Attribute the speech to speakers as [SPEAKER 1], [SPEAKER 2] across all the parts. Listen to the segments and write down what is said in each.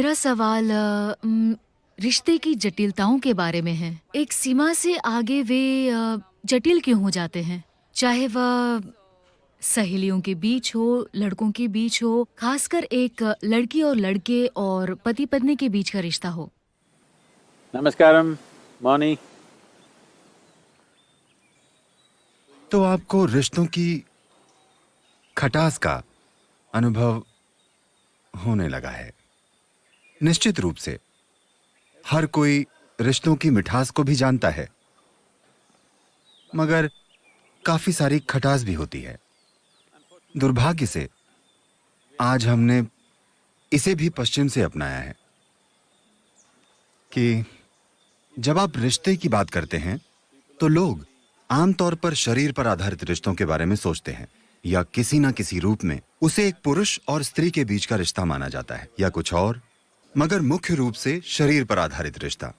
[SPEAKER 1] मेरा सवाल रिश्ते की जटिलताओं के बारे में है। एक सीमा से आगे वे जटिल क्यों हो जाते हैं? चाहे वह सहेलियों के बीच हो, लड़कों के बीच हो, खासकर एक लड़की और लड़के और पति पत्नी के बीच का रिश्ता हो।
[SPEAKER 2] नमस्कारम, मौनी।
[SPEAKER 3] तो आपको रिश्तों की खटास का अनुभव होने लगा है। निश्चित रूप से हर कोई रिश्तों की मिठास को भी जानता है, मगर काफी सारी खटास भी होती है। दुर्भाग्य से आज हमने इसे भी पश्चिम से अपनाया है कि जब आप रिश्ते की बात करते हैं तो लोग आमतौर पर शरीर पर आधारित रिश्तों के बारे में सोचते हैं, या किसी ना किसी रूप में उसे एक पुरुष और स्त्री के बीच का रिश्ता माना जाता है या कुछ और, मगर मुख्य रूप से शरीर पर आधारित रिश्ता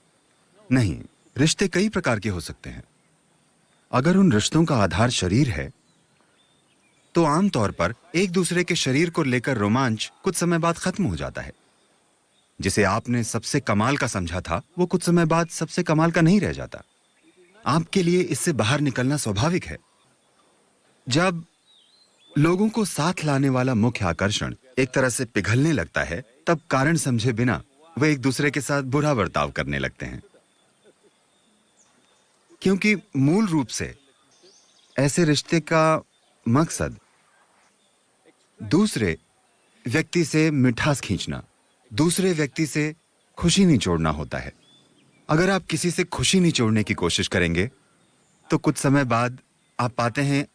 [SPEAKER 3] नहीं। रिश्ते कई प्रकार के हो सकते हैं। अगर उन रिश्तों का आधार शरीर है तो आमतौर पर एक दूसरे के शरीर को लेकर रोमांच कुछ समय बाद खत्म हो जाता है। जिसे आपने सबसे कमाल का समझा था वो कुछ समय बाद सबसे कमाल का नहीं रह जाता। आपके लिए इससे बाहर निकलना स्वाभाविक है। जब लोगों को साथ लाने वाला मुख्य आकर्षण एक तरह से पिघलने लगता है, तब कारण समझे बिना वे एक दूसरे के साथ बुरा बर्ताव करने लगते हैं, क्योंकि मूल रूप से ऐसे रिश्ते का मकसद दूसरे व्यक्ति से मिठास खींचना, दूसरे व्यक्ति से खुशी निचोड़ना होता है। अगर आप किसी से खुशी निचोड़ने की कोशिश करेंगे तो कुछ समय बाद आप पाते हैं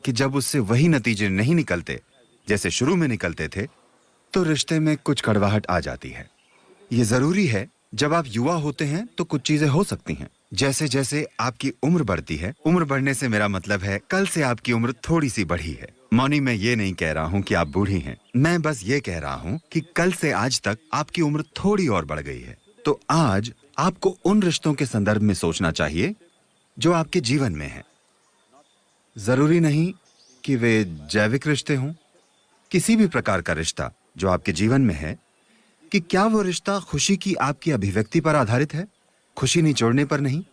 [SPEAKER 3] कि जब उससे वही नतीजे नहीं निकलते जैसे शुरू में निकलते थे, तो रिश्ते में कुछ कड़वाहट आ जाती है। यह जरूरी है। जब आप युवा होते हैं तो कुछ चीजें हो सकती हैं। जैसे जैसे आपकी उम्र बढ़ती है, उम्र बढ़ने से मेरा मतलब है कल से आपकी उम्र थोड़ी सी बढ़ी है। मौनी, मैं ये नहीं कह रहा हूँ कि आप बूढ़ी हैं, मैं बस ये कह रहा हूँ कि कल से आज तक आपकी उम्र थोड़ी और बढ़ गई है। तो आज आपको उन रिश्तों के संदर्भ में सोचना चाहिए जो आपके जीवन में है। जरूरी नहीं कि वे जैविक रिश्ते हों। किसी भी प्रकार का रिश्ता जो आपके जीवन में है, कि क्या वो रिश्ता खुशी की आपकी अभिव्यक्ति पर आधारित है, खुशी निचोड़ने पर नहीं।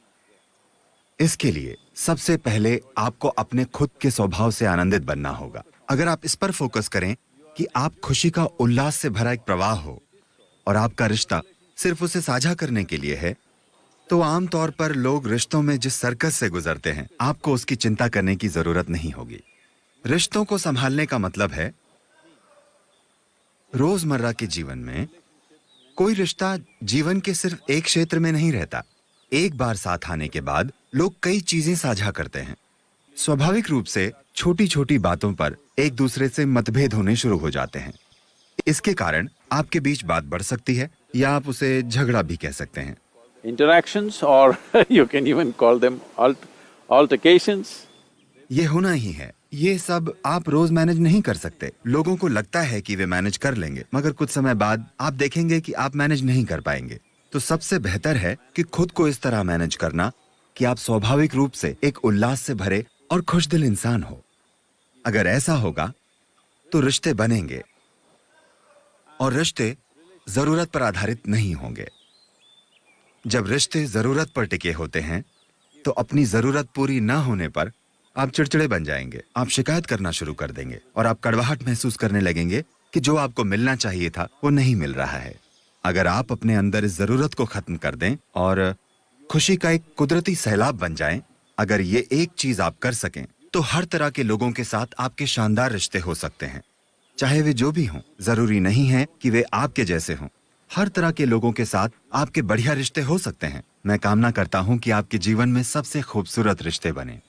[SPEAKER 3] इसके लिए सबसे पहले आपको अपने खुद के स्वभाव से आनंदित बनना होगा। अगर आप इस पर फोकस करें कि आप खुशी का उल्लास से भरा एक प्रवाह हो और आपका रिश्ता सिर्फ उसे साझा करने के लिए है, तो आमतौर पर लोग रिश्तों में जिस सर्कस से गुजरते हैं, आपको उसकी चिंता करने की जरूरत नहीं होगी। रिश्तों को संभालने का मतलब है रोजमर्रा के जीवन में कोई रिश्ता जीवन के सिर्फ एक क्षेत्र में नहीं रहता। एक बार साथ आने के बाद लोग कई चीजें साझा करते हैं। स्वाभाविक रूप से छोटी छोटी बातों पर एक दूसरे से मतभेद होने शुरू हो जाते हैं। इसके कारण आपके बीच बात बढ़ सकती है, या आप उसे झगड़ा भी कह सकते हैं।
[SPEAKER 2] Interactions or you can even call them altercations.
[SPEAKER 3] ये होना ही है। ये सब आप रोज मैनेज नहीं कर सकते। लोगों को लगता है कि वे मैनेज कर लेंगे, मगर कुछ समय बाद आप देखेंगे कि आप मैनेज नहीं कर पाएंगे। तो सबसे बेहतर है कि खुद को इस तरह मैनेज करना कि आप स्वाभाविक रूप से एक उल्लास से भरे और खुशदिल इंसान हो। अगर ऐसा होगा तो रिश्ते बनेंगे, और रिश्ते जरूरत पर आधारित नहीं होंगे। जब रिश्ते जरूरत पर टिके होते हैं तो अपनी जरूरत पूरी ना होने पर आप चिड़चिड़े बन जाएंगे, आप शिकायत करना शुरू कर देंगे, और आप कड़वाहट महसूस करने लगेंगे कि जो आपको मिलना चाहिए था वो नहीं मिल रहा है। अगर आप अपने अंदर इस जरूरत को खत्म कर दें और खुशी का एक कुदरती सैलाब बन जाएं, अगर ये एक चीज आप कर सकें, तो हर तरह के लोगों के साथ आपके शानदार रिश्ते हो सकते हैं। चाहे वे जो भी हों, जरूरी नहीं है कि वे आपके जैसे हों। हर तरह के लोगों के साथ आपके बढ़िया रिश्ते हो सकते हैं। मैं कामना करता हूं कि आपके जीवन में सबसे खूबसूरत रिश्ते बने।